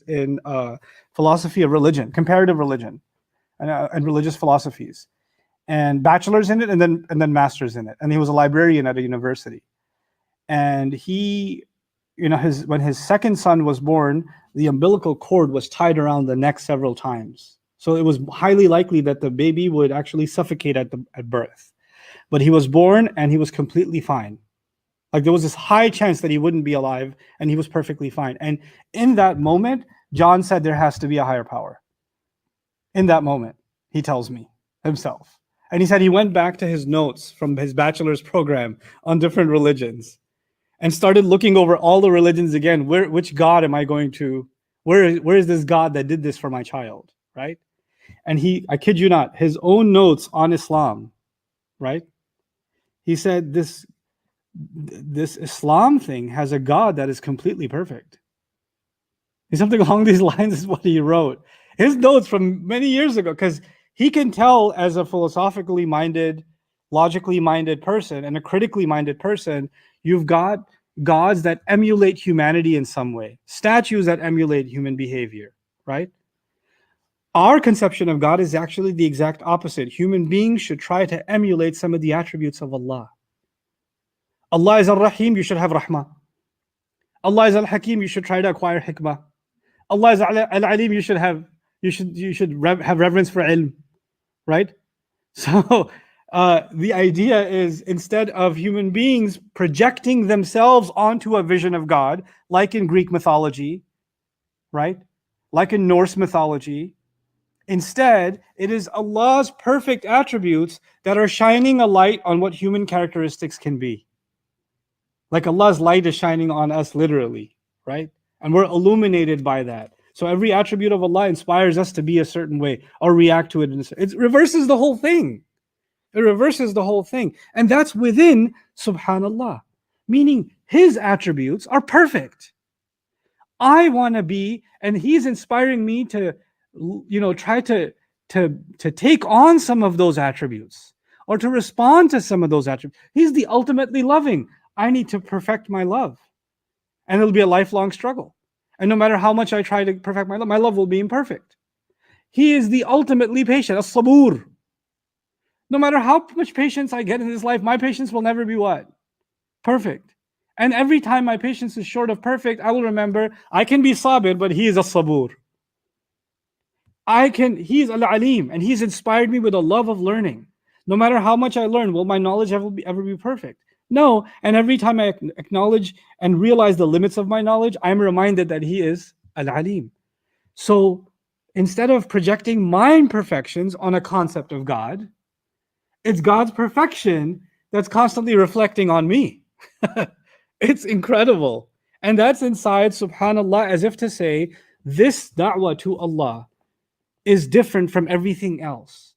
in philosophy of religion, comparative religion, and religious philosophies, and bachelor's in it, and then master's in it. And he was a librarian at a university. And he, when his second son was born, the umbilical cord was tied around the neck several times. So it was highly likely that the baby would actually suffocate at birth. But he was born and he was completely fine. Like there was this high chance that he wouldn't be alive, and he was perfectly fine. And in that moment, John said there has to be a higher power. In that moment, he tells me himself. And he said he went back to his notes from his bachelor's program on different religions and started looking over all the religions again. Which God am I going to, where is this God that did this for my child, right? And I kid you not, his own notes on Islam, right? He said this Islam thing has a God that is completely perfect. Something along these lines is what he wrote. His notes from many years ago, because he can tell as a philosophically minded, logically minded person and a critically minded person, you've got gods that emulate humanity in some way, statues that emulate human behavior, right? Our conception of God is actually the exact opposite. Human beings should try to emulate some of the attributes of Allah. Allah is Al-Rahim, you should have Rahmah. Allah is Al-Hakim, you should try to acquire Hikmah. Allah is Al-Alim, you should have reverence for ilm, right? So the idea is, instead of human beings projecting themselves onto a vision of God, like in Greek mythology, right? Like in Norse mythology, instead, it is Allah's perfect attributes that are shining a light on what human characteristics can be. Like Allah's light is shining on us literally, right? And we're illuminated by that. So every attribute of Allah inspires us to be a certain way or react to it. It reverses the whole thing. It reverses the whole thing. And that's within subhanallah, meaning his attributes are perfect. I want to be, and he's inspiring me to, try to take on some of those attributes or to respond to some of those attributes. He's the ultimately loving. I need to perfect my love. And it'll be a lifelong struggle. And no matter how much I try to perfect my love will be imperfect. He is the ultimately patient, as-sabur. No matter how much patience I get in this life, my patience will never be what? Perfect. And every time my patience is short of perfect, I will remember I can be sabir, but he is as-sabur. He's al-alim, and he's inspired me with a love of learning. No matter how much I learn, will my knowledge ever be perfect? No. And every time I acknowledge and realize the limits of my knowledge, I'm reminded that he is al-alim. So instead of projecting my imperfections on a concept of God, it's God's perfection that's constantly reflecting on me. It's incredible. And that's inside subhanallah, as if to say, this da'wah to Allah is different from everything else.